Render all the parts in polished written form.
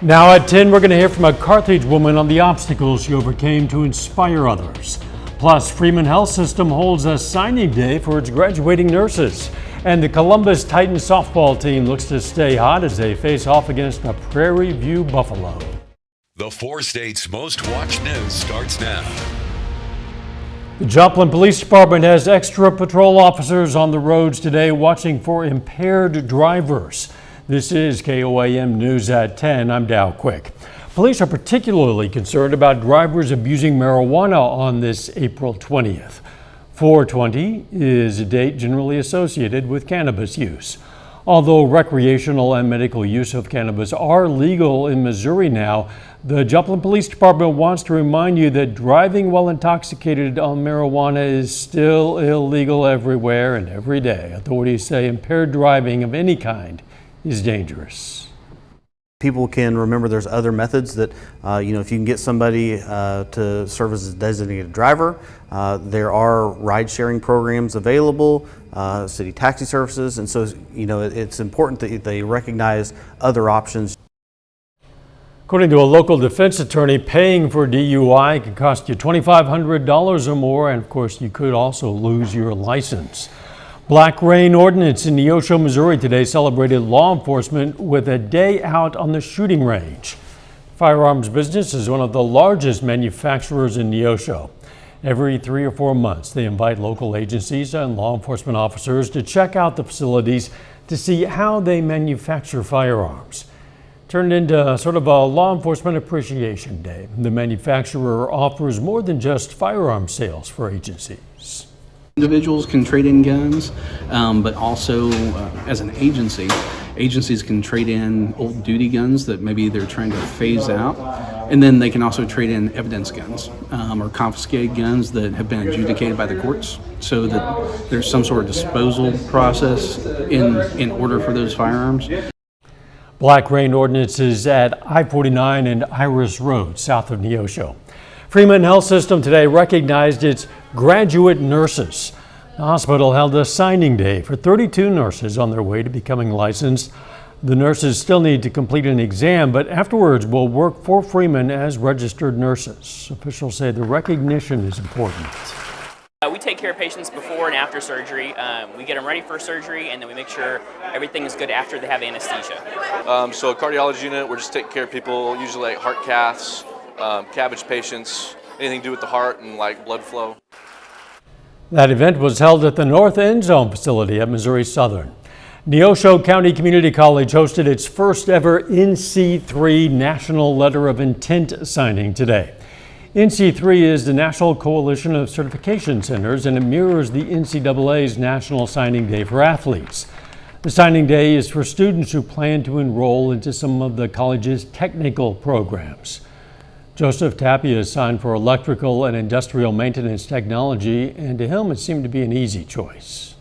Now at 10, we're going to hear from a Carthage woman on the obstacles she overcame to inspire others. Plus, Freeman Health System holds a signing day for its graduating nurses. And the Columbus Titans softball team looks to stay hot as they face off against the Prairie View Buffalo. The 4 states' most watched news starts now. The Joplin Police Department has extra patrol officers on the roads today watching for impaired drivers. This is KOAM News at 10. I'm Dow Quick. Police are particularly concerned about drivers abusing marijuana on this April 20th. 4/20 is a date generally associated with cannabis use. Although recreational and medical use of cannabis are legal in Missouri now, the Joplin Police Department wants to remind you that driving while intoxicated on marijuana is still illegal everywhere and every day. Authorities say impaired driving of any kind is dangerous. People can remember there's other methods that, if you can get somebody to serve as a designated driver, there are ride-sharing programs available, city taxi services, and so, it's important that they recognize other options. According to a local defense attorney, paying for DUI can cost you $2,500 or more, and of course, you could also lose your license. Black Rain Ordnance in Neosho, Missouri today celebrated law enforcement with a day out on the shooting range. Firearms business is one of the largest manufacturers in Neosho. Every 3 or 4 months, they invite local agencies and law enforcement officers to check out the facilities to see how they manufacture firearms. Turned into sort of a law enforcement appreciation day. The manufacturer offers more than just firearm sales for agencies. Individuals can trade in guns, but also as an agency, agencies can trade in old duty guns that maybe they're trying to phase out. And then they can also trade in evidence guns or confiscated guns that have been adjudicated by the courts so that there's some sort of disposal process in order for those firearms. Black Rain Ordnance is at I-49 and Iris Road, south of Neosho. Freeman Health System today recognized its graduate nurses. The hospital held a signing day for 32 nurses on their way to becoming licensed. The nurses still need to complete an exam, but afterwards will work for Freeman as registered nurses. Officials say the recognition is important. We take care of patients before and after surgery. We get them ready for surgery, and then we make sure everything is good after they have anesthesia. So a cardiology unit, we're just taking care of people, usually like heart caths, cabbage patients, anything to do with the heart and like blood flow. That event was held at the North End Zone facility at Missouri Southern. Neosho County Community College hosted its first ever NC3 National Letter of Intent signing today. NC3 is the National Coalition of Certification Centers, and it mirrors the NCAA's National Signing Day for athletes. The signing day is for students who plan to enroll into some of the college's technical programs. Joseph Tapia signed for electrical and industrial maintenance technology, and to him it seemed to be an easy choice.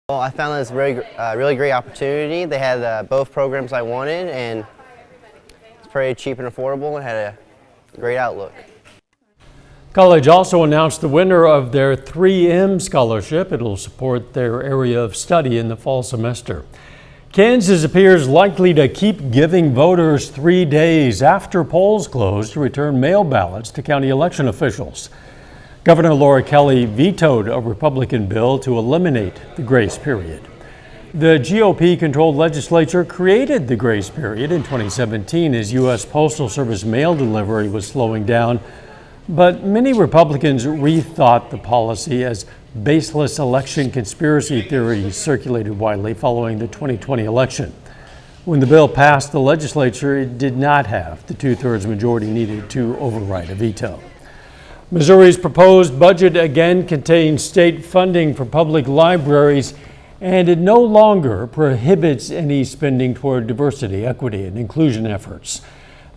Well, I found this really great opportunity. They had both programs I wanted, and it's pretty cheap and affordable and had a great outlook. College also announced the winner of their 3M scholarship. It'll support their area of study in the fall semester. Kansas appears likely to keep giving voters 3 days after polls close to return mail ballots to county election officials. Governor Laura Kelly vetoed a Republican bill to eliminate the grace period. The GOP-controlled legislature created the grace period in 2017 as U.S. Postal Service mail delivery was slowing down. But many Republicans rethought the policy as baseless election conspiracy theories circulated widely following the 2020 election. When the bill passed the legislature, it did not have the 2/3 majority needed to override a veto. Missouri's proposed budget again contains state funding for public libraries, and it no longer prohibits any spending toward diversity, equity, and inclusion efforts.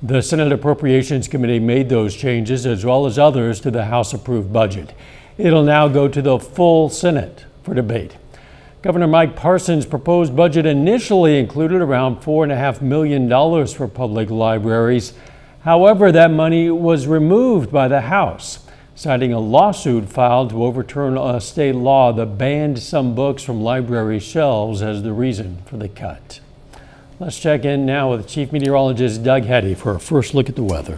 The Senate Appropriations Committee made those changes, as well as others, to the House-approved budget. It'll now go to the full Senate for debate. Governor Mike Parson's proposed budget initially included around $4.5 million for public libraries. However, that money was removed by the House, citing a lawsuit filed to overturn a state law that banned some books from library shelves as the reason for the cut. Let's check in now with Chief Meteorologist Doug Hetty for a first look at the weather.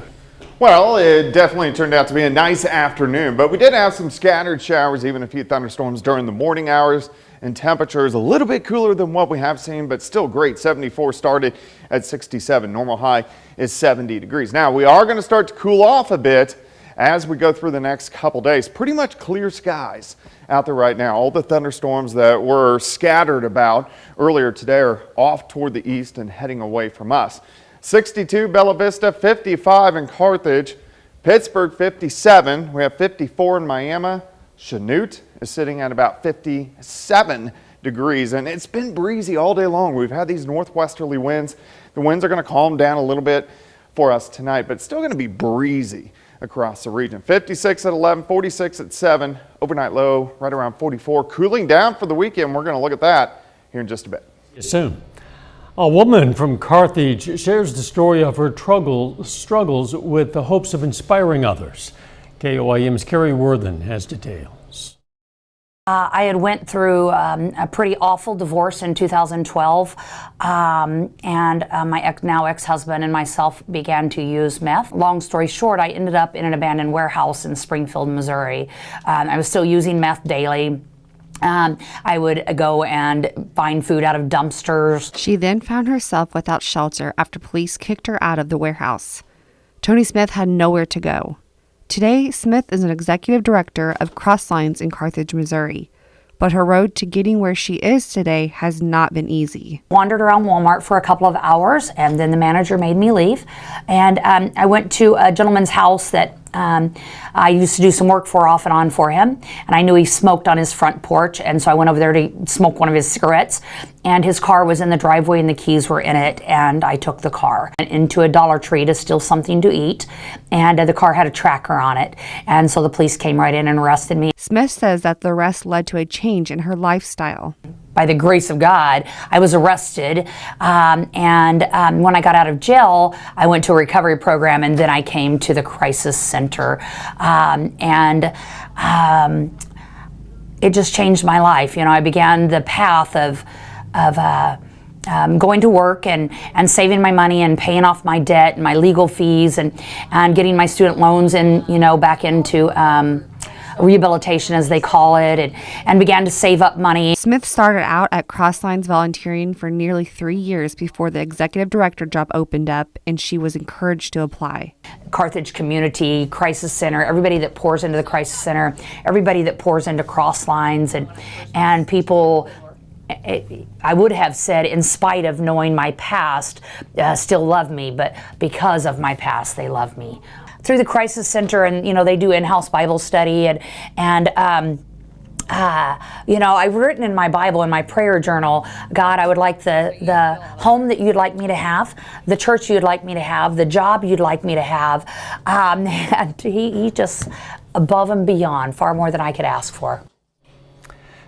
Well, it definitely turned out to be a nice afternoon, but we did have some scattered showers, even a few thunderstorms during the morning hours, and temperatures a little bit cooler than what we have seen, but still great. 74 started at 67. Normal high is 70 degrees. Now, we are going to start to cool off a bit as we go through the next couple days. Pretty much clear skies out there right now. All the thunderstorms that were scattered about earlier today are off toward the east and heading away from us. 62 Bella Vista, 55 in Carthage, Pittsburgh 57. We have 54 in Miami. Chanute is sitting at about 57 degrees, and it's been breezy all day long. We've had these northwesterly winds. The winds are going to calm down a little bit for us tonight, but it's still going to be breezy across the region. 56 at 11, 46 at 7, overnight low right around 44. Cooling down for the weekend. We're going to look at that here in just a bit. Soon. A woman from Carthage shares the story of her struggles with the hopes of inspiring others. KOAM's Carrie Worthen has details. I had went through a pretty awful divorce in 2012, and my now ex-husband and myself began to use meth. Long story short, I ended up in an abandoned warehouse in Springfield, Missouri. I was still using meth daily. I would go and find food out of dumpsters. She then found herself without shelter after police kicked her out of the warehouse. Tony Smith had nowhere to go. Today, Smith is an executive director of Crosslines in Carthage, Missouri. But her road to getting where she is today has not been easy. Wandered around Walmart for a couple of hours, and then the manager made me leave. And I went to a gentleman's house that I used to do some work for off and on for him, and I knew he smoked on his front porch, and so I went over there to smoke one of his cigarettes, and his car was in the driveway and the keys were in it, and I took the car into a Dollar Tree to steal something to eat, and the car had a tracker on it, and so the police came right in and arrested me. Smith says that the arrest led to a change in her lifestyle. By the grace of God, I was arrested, and when I got out of jail, I went to a recovery program, and then I came to the crisis center, and it just changed my life. You know, I began the path of going to work and saving my money and paying off my debt and my legal fees and getting my student loans and, you know, back into rehabilitation, as they call it, and began to save up money. Smith started out at Crosslines volunteering for nearly 3 years before the executive director job opened up, and she was encouraged to apply. Carthage Community Crisis Center, everybody that pours into the Crisis Center, everybody that pours into Crosslines, and people, I would have said, in spite of knowing my past, still love me, but because of my past, they love me. Through the Crisis Center, and you know, they do in-house Bible study, and you know, I've written in my Bible, in my prayer journal, God, I would like the home that you'd like me to have, the church you'd like me to have, the job you'd like me to have, and he just above and beyond, far more than I could ask for.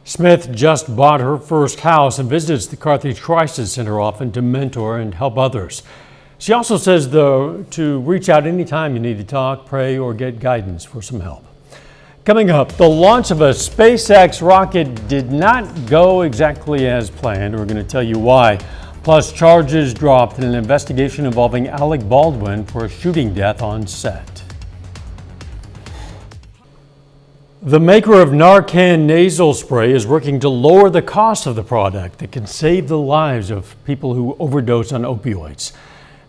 Smith just bought her first house and visits the Carthage Crisis Center often to mentor and help others. She also says, though, to reach out anytime you need to talk, pray, or get guidance for some help. Coming up, the launch of a SpaceX rocket did not go exactly as planned. We're going to tell you why. Plus, charges dropped in an investigation involving Alec Baldwin for a shooting death on set. The maker of Narcan nasal spray is working to lower the cost of the product that can save the lives of people who overdose on opioids.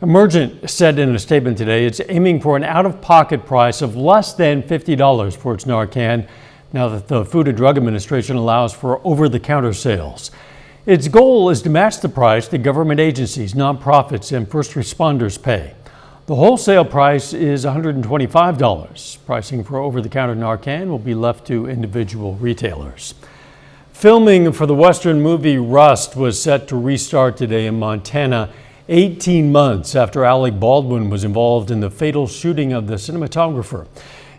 Emergent said in a statement today it's aiming for an out-of-pocket price of less than $50 for its Narcan, now that the Food and Drug Administration allows for over-the-counter sales. Its goal is to match the price that government agencies, nonprofits, and first responders pay. The wholesale price is $125. Pricing for over-the-counter Narcan will be left to individual retailers. Filming for the Western movie Rust was set to restart today in Montana, 18 months after Alec Baldwin was involved in the fatal shooting of the cinematographer.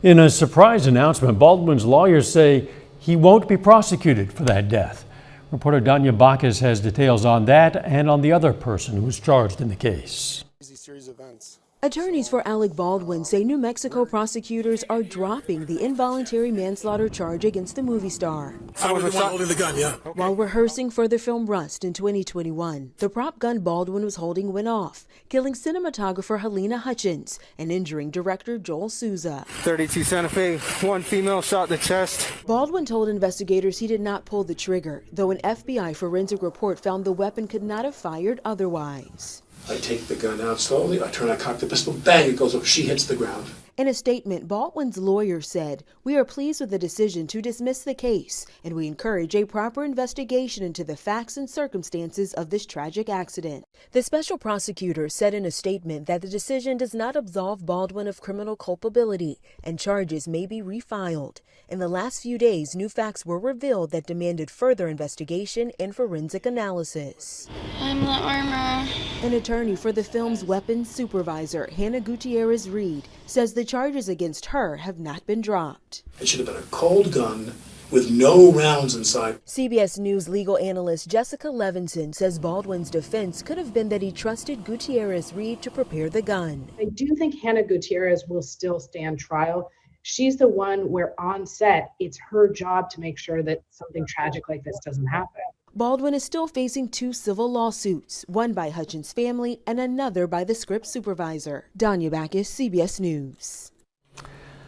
In a surprise announcement, Baldwin's lawyers say he won't be prosecuted for that death. Reporter Danya Bacchus has details on that and on the other person who was charged in the case. Series of events. Attorneys for Alec Baldwin say New Mexico prosecutors are dropping the involuntary manslaughter charge against the movie star. I was the one holding the gun, yeah. Okay. While rehearsing for the film Rust in 2021, the prop gun Baldwin was holding went off, killing cinematographer Helena Hutchins and injuring director Joel Souza. 32 Santa Fe, one female shot in the chest. Baldwin told investigators he did not pull the trigger, though an FBI forensic report found the weapon could not have fired otherwise. I take the gun out slowly, I cock the pistol, bang, it goes up, she hits the ground. In a statement, Baldwin's lawyer said, "We are pleased with the decision to dismiss the case, and we encourage a proper investigation into the facts and circumstances of this tragic accident." The special prosecutor said in a statement that the decision does not absolve Baldwin of criminal culpability, and charges may be refiled. In the last few days, new facts were revealed that demanded further investigation and forensic analysis. I'm the armor. An attorney for the film's weapons supervisor, Hannah Gutierrez-Reed, says the charges against her have not been dropped. It should have been a cold gun with no rounds inside. CBS News legal analyst Jessica Levinson says Baldwin's defense could have been that he trusted Gutierrez-Reed to prepare the gun. I do think Hannah Gutierrez will still stand trial. She's the one where on set, it's her job to make sure that something tragic like this doesn't happen. Baldwin is still facing 2 civil lawsuits, one by Hutchins' family and another by the script supervisor. Danya Backus, CBS News.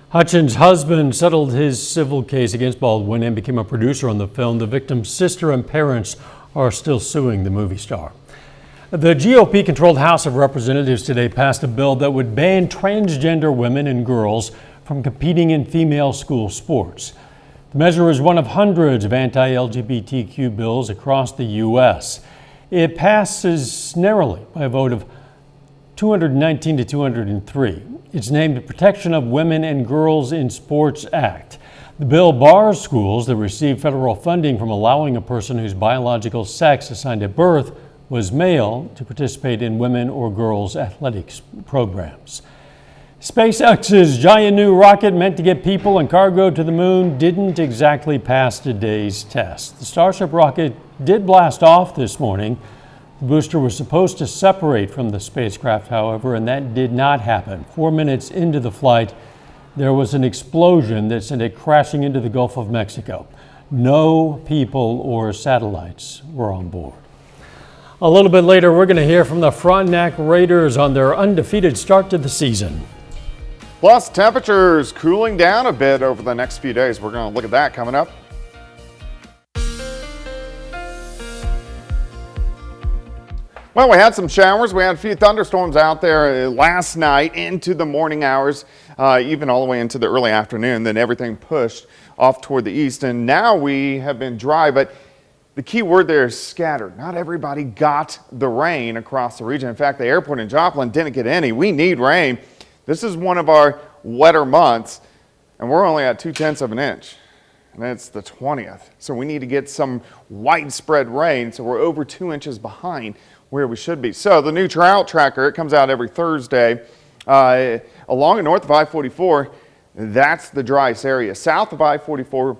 Hutchins' husband settled his civil case against Baldwin and became a producer on the film. The victim's sister and parents are still suing the movie star. The GOP-controlled House of Representatives today passed a bill that would ban transgender women and girls from competing in female school sports. The measure is one of hundreds of anti-LGBTQ bills across the U.S. It passes narrowly by a vote of 219 to 203. It's named the Protection of Women and Girls in Sports Act. The bill bars schools that receive federal funding from allowing a person whose biological sex assigned at birth was male to participate in women or girls' athletics programs. SpaceX's giant new rocket meant to get people and cargo to the moon didn't exactly pass today's test. The Starship rocket did blast off this morning. The booster was supposed to separate from the spacecraft, however, and that did not happen. 4 minutes into the flight, there was an explosion that sent it crashing into the Gulf of Mexico. No people or satellites were on board. A little bit later, we're going to hear from the Frontenac Raiders on their undefeated start to the season. Plus, temperatures cooling down a bit over the next few days. We're going to look at that coming up. Well, we had some showers. We had a few thunderstorms out there last night into the morning hours, even all the way into the early afternoon. Then everything pushed off toward the east. And now we have been dry, but the key word there is scattered. Not everybody got the rain across the region. In fact, the airport in Joplin didn't get any. We need rain. This is one of our wetter months, and we're only at 0.2 of an inch, and it's the 20th. So we need to get some widespread rain, so we're over 2 inches behind where we should be. So the new drought tracker, it comes out every Thursday. Along and north of I-44, that's the driest area. South of I-44,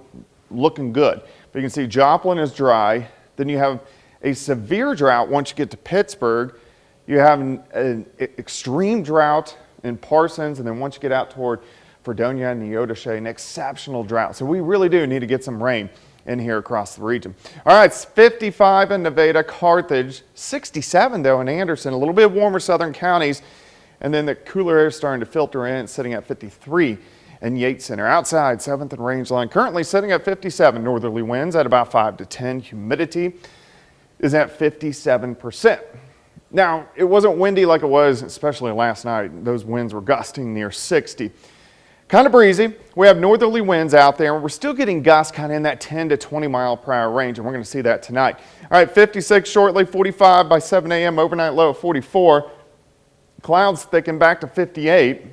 looking good. But you can see Joplin is dry. Then you have a severe drought once you get to Pittsburgh. You have an extreme drought in Parsons, and then once you get out toward Fredonia and Neodesha, an exceptional drought. So we really do need to get some rain in here across the region. All right, it's 55 in Nevada, Carthage, 67 though in Anderson, a little bit warmer southern counties, and then the cooler air is starting to filter in, sitting at 53 in Yates Center. Outside, 7th and Rangeline, currently sitting at 57, northerly winds at about 5 to 10, humidity is at 57%. Now, it wasn't windy like it was, especially last night. Those winds were gusting near 60. Kind of breezy. We have northerly winds out there, and we're still getting gusts kind of in that 10 to 20 mile per hour range, and we're going to see that tonight. All right, 56 shortly, 45 by 7 a.m., overnight low of 44. Clouds thicken back to 58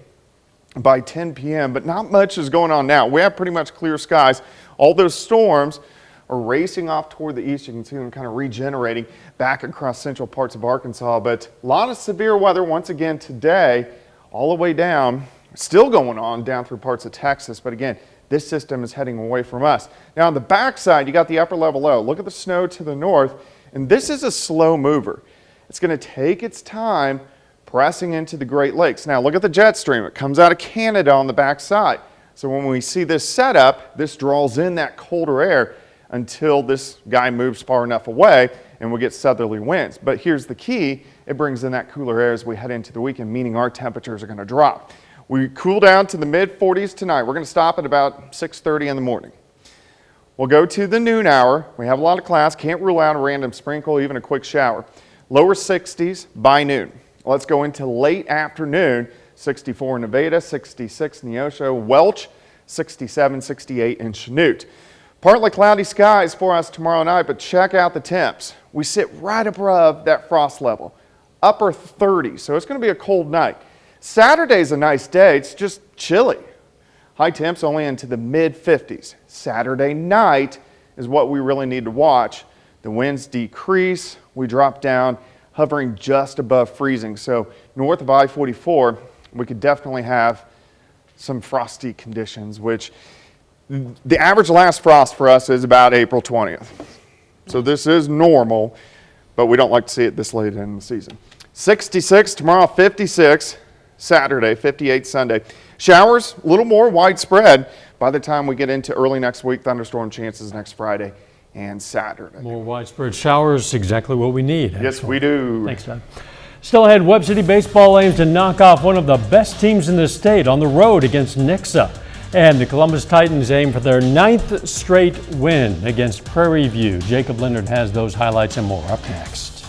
by 10 p.m., but not much is going on now. We have pretty much clear skies. All those storms are racing off toward the east. You can see them kind of regenerating back across central parts of Arkansas, but a lot of severe weather once again today, all the way down, still going on down through parts of Texas. But again, this system is heading away from us. Now on the backside, you got the upper level low. Look at the snow to the north, and this is a slow mover. It's going to take its time pressing into the Great Lakes. Now look at the jet stream. It comes out of Canada on the backside. So when we see this setup, this draws in that colder air until this guy moves far enough away and we get southerly winds. But here's the key. It brings in that cooler air as we head into the weekend, meaning our temperatures are going to drop. We cool down to the mid-40s tonight. We're going to stop at about 6:30 in the morning. We'll go to the noon hour. We have a lot of class. Can't rule out a random sprinkle, even a quick shower. Lower 60s by noon. Let's go into late afternoon. 64 in Nevada, 66 in Neosho, Welch, 67, 68 in Chanute. Partly cloudy skies for us tomorrow night, but check out the temps. We sit right above that frost level, upper 30s, so it's going to be a cold night. Saturday's a nice day. It's just chilly. High temps only into the mid-50s. Saturday night is what we really need to watch. The winds decrease. We drop down, hovering just above freezing. So north of I-44, we could definitely have some frosty conditions, which the average last frost for us is about April 20th. So this is normal, but we don't like to see it this late in the season. 66 tomorrow, 56 Saturday, 58 Sunday. Showers, a little more widespread by the time we get into early next week. Thunderstorm chances next Friday and Saturday. More widespread showers, exactly what we need. Yes, we do. Thanks, Doug. Still ahead, Webb City baseball aims to knock off one of the best teams in the state on the road against Nixa. And the Columbus Titans aim for their 9th straight win against Prairie View. Jacob Leonard has those highlights and more up next.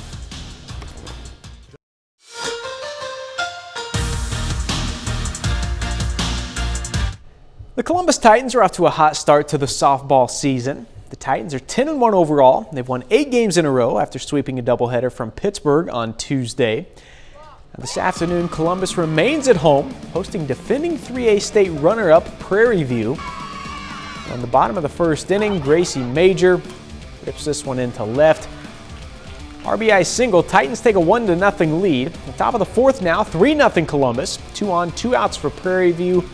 The Columbus Titans are off to a hot start to the softball season. The Titans are 10-1 overall. They've won 8 games in a row after sweeping a doubleheader from Pittsburgh on Tuesday. Now, this afternoon, Columbus remains at home, hosting defending 3A state runner-up Prairie View. On the bottom of the first inning, Gracie Major rips this one into left. RBI single, Titans take a 1-0 lead. On top of the fourth now, 3-0 Columbus. 2 on, 2 outs for Prairie View.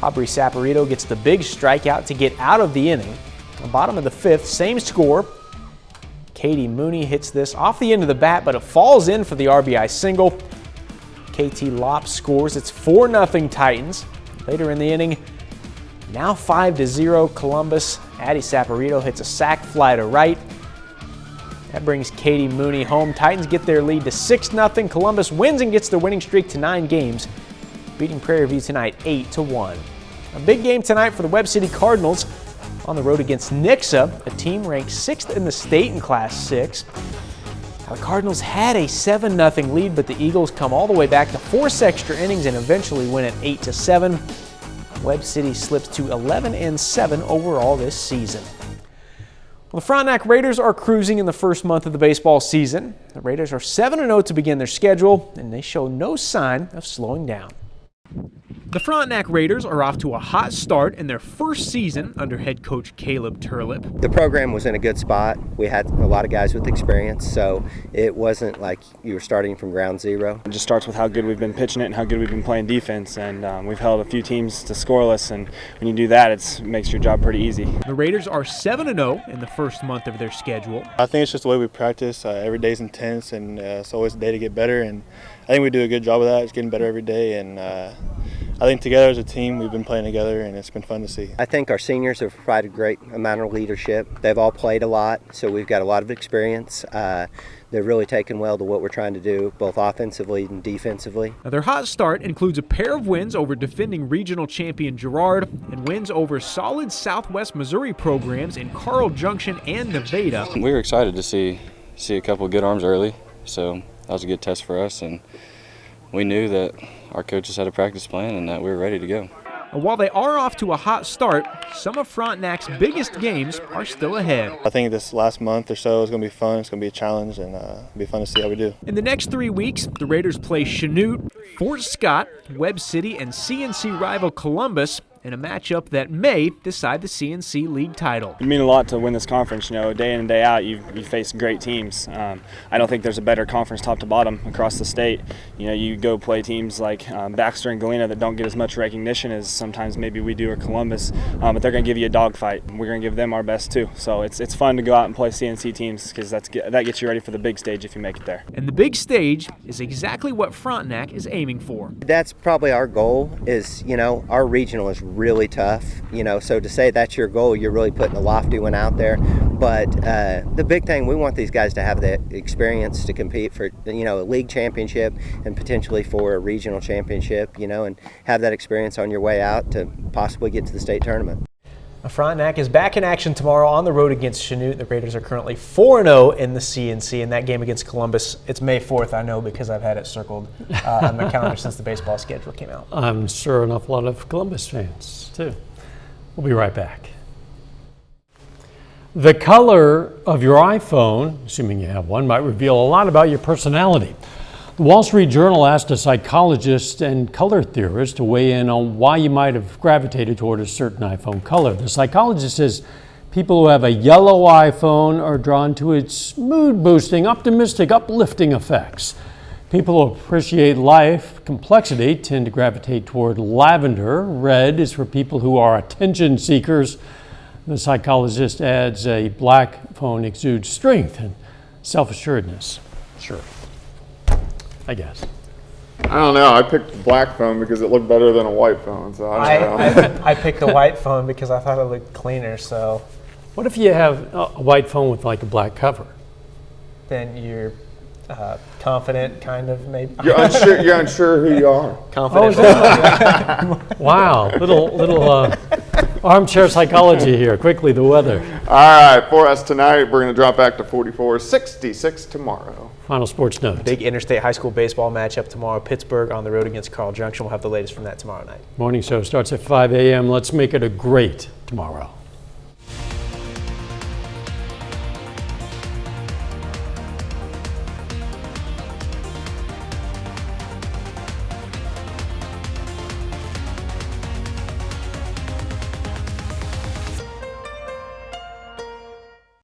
Aubrey Saporito gets the big strikeout to get out of the inning. On the bottom of the fifth, same score. Katie Mooney hits this off the end of the bat, but it falls in for the RBI single. KT Lopp scores. It's 4-0 Titans. Later in the inning, now 5-0 Columbus. Addie Saporito hits a sac fly to right. That brings Katie Mooney home. Titans get their lead to 6-0. Columbus wins and gets their winning streak to 9 games, beating Prairie View tonight 8-1. A big game tonight for the Webb City Cardinals on the road against Nixa, a team ranked 6th in the state in Class 6. Now, the Cardinals had a 7-0 lead, but the Eagles come all the way back to force extra innings and eventually win at 8-7. Webb City slips to 11-7 overall this season. Well, the Frontenac Raiders are cruising in the first month of the baseball season. The Raiders are 7-0 to begin their schedule, and they show no sign of slowing down. The Frontenac Raiders are off to a hot start in their first season under head coach Caleb Turlip. The program was in a good spot. We had a lot of guys with experience, so it wasn't like you were starting from ground zero. It just starts with how good we've been pitching it and how good we've been playing defense, and we've held a few teams to scoreless, and when you do that, it makes your job pretty easy. The Raiders are 7-0 in the first month of their schedule. I think it's just the way we practice. Every day's intense, and it's always a day to get better, and I think we do a good job of that. It's getting better every day, and I think together as a team, we've been playing together, and it's been fun to see. I think our seniors have provided a great amount of leadership. They've all played a lot, so we've got a lot of experience. They're really taken well to what we're trying to do, both offensively and defensively. Now, their hot start includes a pair of wins over defending regional champion Girard and wins over solid Southwest Missouri programs in Carl Junction and Nevada. We were excited to see a couple of good arms early, so that was a good test for us, and we knew that our coaches had a practice plan and that we were ready to go. And while they are off to a hot start, some of Frontenac's biggest games are still ahead. I think this last month or so is going to be fun. It's going to be a challenge, and it'll be fun to see how we do. In the next 3 weeks, the Raiders play Chanute, Fort Scott, Webb City, and CNC rival Columbus, in a matchup that may decide the CNC League title. It means a lot to win this conference. You know, day in and day out, you face great teams. I don't think there's a better conference top to bottom across the state. You know, you go play teams like Baxter and Galena that don't get as much recognition as sometimes maybe we do, or Columbus, but they're going to give you a dogfight. We're going to give them our best too. So it's fun to go out and play CNC teams because that gets you ready for the big stage if you make it there. And the big stage is exactly what Frontenac is aiming for. That's probably our goal. Is, you know, our regional is really tough, you know, so to say that's your goal, you're really putting a lofty one out there. But the big thing, we want these guys to have the experience to compete for, you know, a league championship and potentially for a regional championship, you know, and have that experience on your way out to possibly get to the state tournament. Frontenac is back in action tomorrow on the road against Chanute. The Raiders are currently 4-0 in the CNC. In that game against Columbus, it's May 4th, I know, because I've had it circled on my calendar since the baseball schedule came out. I'm sure an awful lot of Columbus fans, too. We'll be right back. The color of your iPhone, assuming you have one, might reveal a lot about your personality. The Wall Street Journal asked a psychologist and color theorist to weigh in on why you might have gravitated toward a certain iPhone color. The psychologist says people who have a yellow iPhone are drawn to its mood-boosting, optimistic, uplifting effects. People who appreciate life complexity tend to gravitate toward lavender. Red is for people who are attention seekers. The psychologist adds a black phone exudes strength and self-assuredness. Sure. I guess. I don't know. I picked the black phone because it looked better than a white phone. So I don't know. I picked the white phone because I thought it looked cleaner. So, what if you have a white phone with like a black cover? Then you're confident, kind of, maybe. You're unsure. You're unsure who you are. Confident. Wow, little armchair psychology here. Quickly, the weather. All right, for us tonight, we're going to drop back to 44, 66 tomorrow. Final sports note. Big interstate high school baseball matchup tomorrow. Pittsburgh on the road against Carl Junction. We'll have the latest from that tomorrow night. Morning show starts at 5 a.m. Let's make it a great tomorrow.